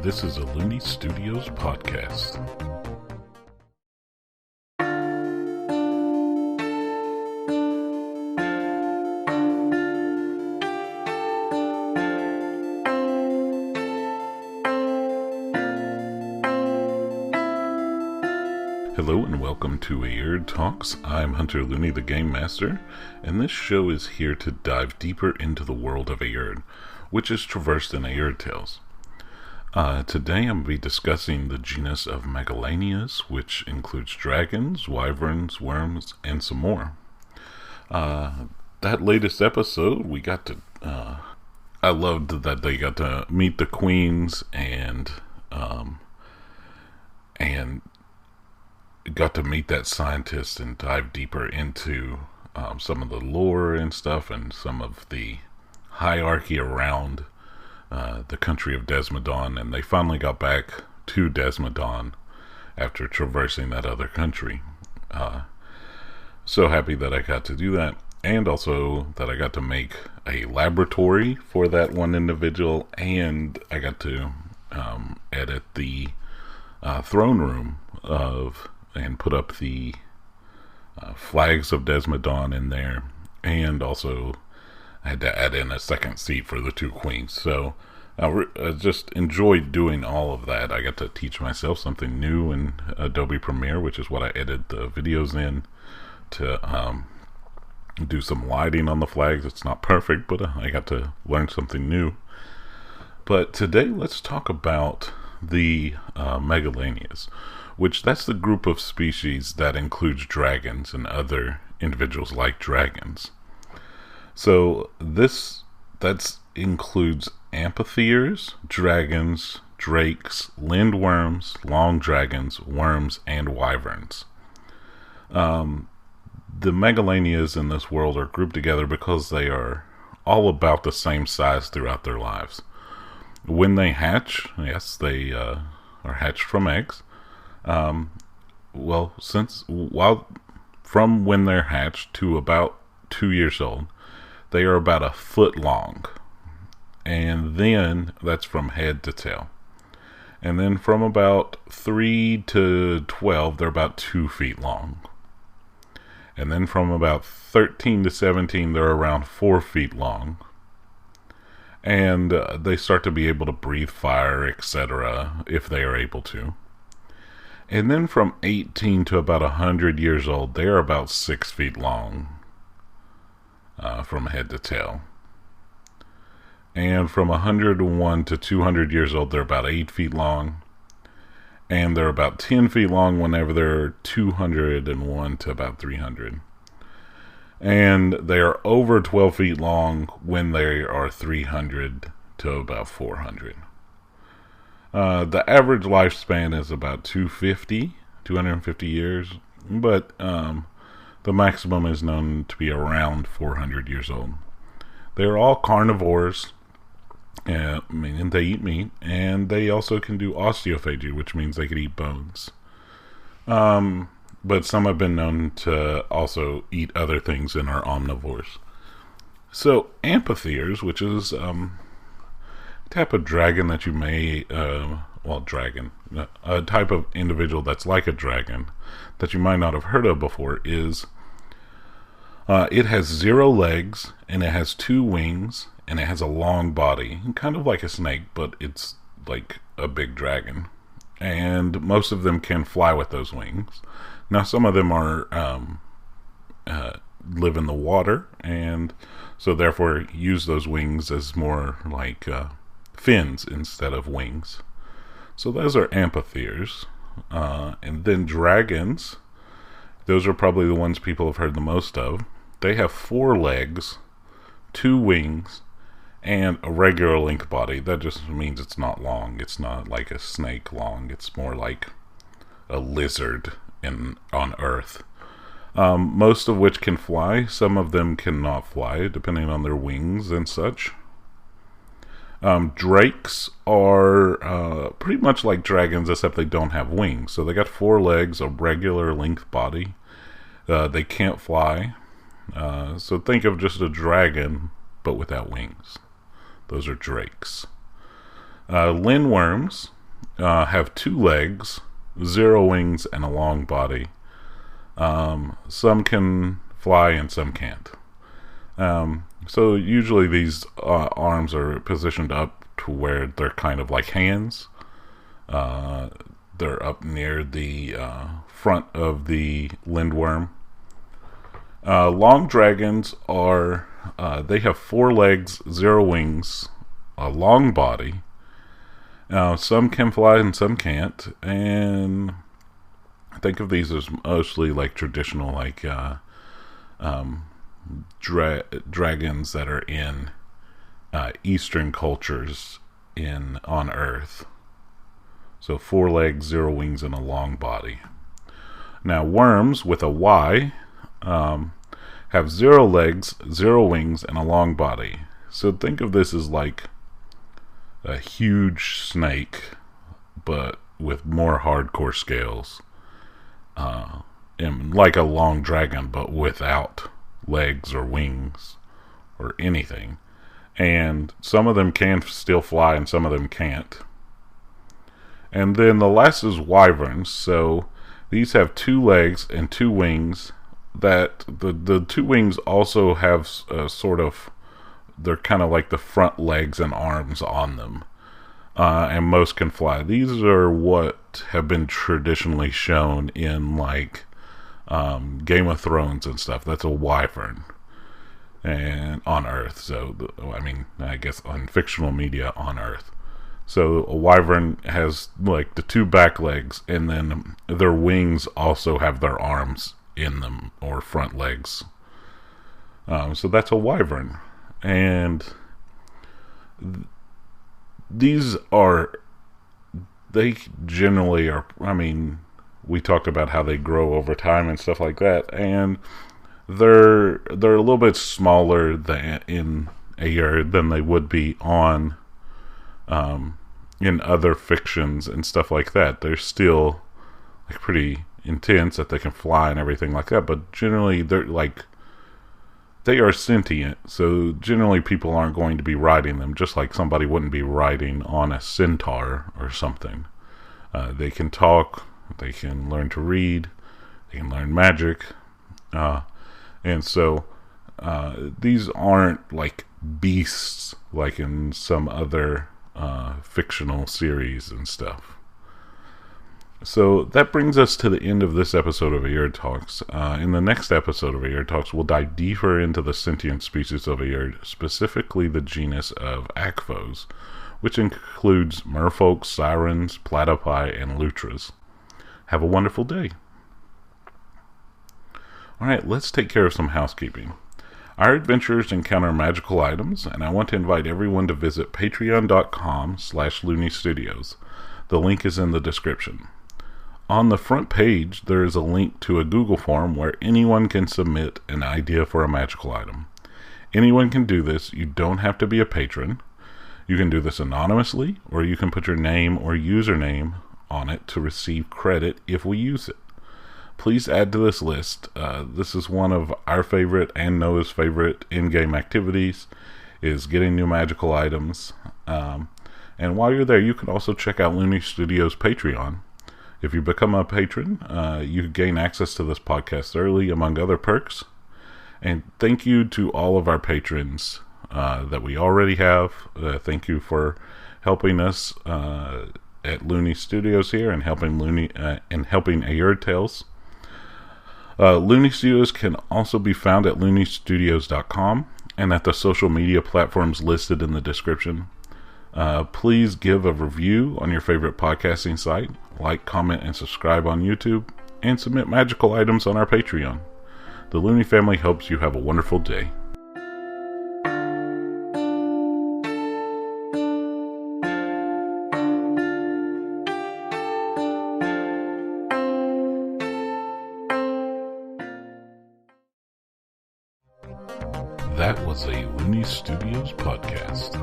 This is a Looney Studios podcast. Hello and welcome to Aerde Talks. I'm Hunter Looney, the Game Master, and this show is here to dive deeper into the world of Aerde, which is traversed in Aerde Tales. Today I'm going to be discussing the genus of Megalanias, which includes dragons, wyverns, worms, and some more. That latest episode, we got to... I loved that they got to meet the queens and got to meet that scientist and dive deeper into some of the lore and stuff and some of the hierarchy around the country of Desmodon, and they finally got back to Desmodon after traversing that other country. So happy that I got to do that, and also that I got to make a laboratory for that one individual, and I got to edit the throne room and put up the flags of Desmodon in there, and also I had to add in a second seat for the two queens. So I just enjoyed doing all of that. I got to teach myself something new in Adobe Premiere, which is what I edit the videos in, to do some lighting on the flags. It's not perfect, but I got to learn something new. But today let's talk about the Megalanias, which that's the group of species that includes dragons and other individuals like dragons. So that includes amphitheres, dragons, drakes, lindworms, long dragons, worms, and wyverns. The Megalanias in this world are grouped together because they are all about the same size throughout their lives. When they hatch, yes, they are hatched from eggs. From when they're hatched to about 2 years old, they are about a foot long, and then that's from head to tail. And then from about 3 to 12, they're about 2 feet long. And then from about 13 to 17, they're around 4 feet long. And they start to be able to breathe fire, etc., if they are able to. And then from 18 to about 100 years old, they are about 6 feet long from head to tail. And from 101 to 200 years old, they're about 8 feet long. And they're about 10 feet long whenever they're 201 to about 300. And they are over 12 feet long when they are 300 to about 400. The average lifespan is about 250 years, but the maximum is known to be around 400 years old. They're all carnivores, meaning they eat meat, and they also can do osteophagy, which means they can eat bones. But some have been known to also eat other things and are omnivores. So amphitheres, which is type of dragon that you may, a type of individual that's like a dragon that you might not have heard of before is, it has 0 legs, and it has 2 wings, and it has a long body, kind of like a snake, but it's like a big dragon. And most of them can fly with those wings. Now some of them are live in the water, and so therefore use those wings as more like fins instead of wings. So those are amphitheres. And then dragons, those are probably the ones people have heard the most of. They have 4 legs, 2 wings, and a regular length body. That just means it's not long. It's not like a snake long. It's more like a lizard on Earth. Most of which can fly. Some of them cannot fly, depending on their wings and such. Drakes are pretty much like dragons, except they don't have wings. So they got 4 legs, a regular length body. They can't fly. So think of just a dragon, but without wings. Those are drakes. Lindworms have 2 legs, 0 wings, and a long body. Some can fly and some can't. So usually these arms are positioned up to where they're kind of like hands. They're up near the front of the lindworm. Long dragons are, they have 4 legs, 0 wings, a long body. Some can fly and some can't, and think of these as mostly like traditional, like dragons that are in Eastern cultures on Earth. So 4 legs, 0 wings, and a long body. Now Wyrms with a Y have 0 legs, 0 wings, and a long body. So think of this as like a huge snake, but with more hardcore scales. And like a long dragon, but without legs or wings or anything. And some of them can still fly and some of them can't. And then the last is Wyverns. So these have 2 legs and 2 wings. That the 2 wings also have sort of, they're kind of like the front legs and arms on them. And most can fly. These are what have been traditionally shown in like Game of Thrones and stuff. That's a wyvern, and on Earth. So I guess on fictional media on Earth. So a wyvern has like the 2 back legs, and then their wings also have their arms in them, or front legs. So that's a wyvern, and these are, they generally are, we talked about how they grow over time and stuff like that, and they're a little bit smaller in Aerde than they would be on in other fictions and stuff like that. They're still like pretty intense, that they can fly and everything like that, but generally they are sentient, so generally people aren't going to be riding them, just like somebody wouldn't be riding on a centaur or something. They can talk, they can learn to read, they can learn magic, and so these aren't like beasts like in some other fictional series and stuff. So that brings us to the end of this episode of Aerde Talks. In the next episode of Aerde Talks, we'll dive deeper into the sentient species of Aerde, specifically the genus of Akphos, which includes merfolk, sirens, platypi, and lutras. Have a wonderful day. Alright, let's take care of some housekeeping. Our adventurers encounter magical items, and I want to invite everyone to visit patreon.com/Looney Studios. The link is in the description. On the front page, there is a link to a Google form where anyone can submit an idea for a magical item. Anyone can do this. You don't have to be a patron. You can do this anonymously, or you can put your name or username on it to receive credit if we use it. Please add to this list. This is one of our favorite and Noah's favorite in-game activities, is getting new magical items. And while you're there, you can also check out Looney Studios' Patreon. If you become a patron, you gain access to this podcast early, among other perks. And thank you to all of our patrons that we already have. Thank you for helping us at Looney Studios here and helping Aerde Tales. Looney Studios can also be found at looneystudios.com and at the social media platforms listed in the description. Please give a review on your favorite podcasting site, like, comment, and subscribe on YouTube, and submit magical items on our Patreon. The Looney family hopes you have a wonderful day. That was a Looney Studios podcast.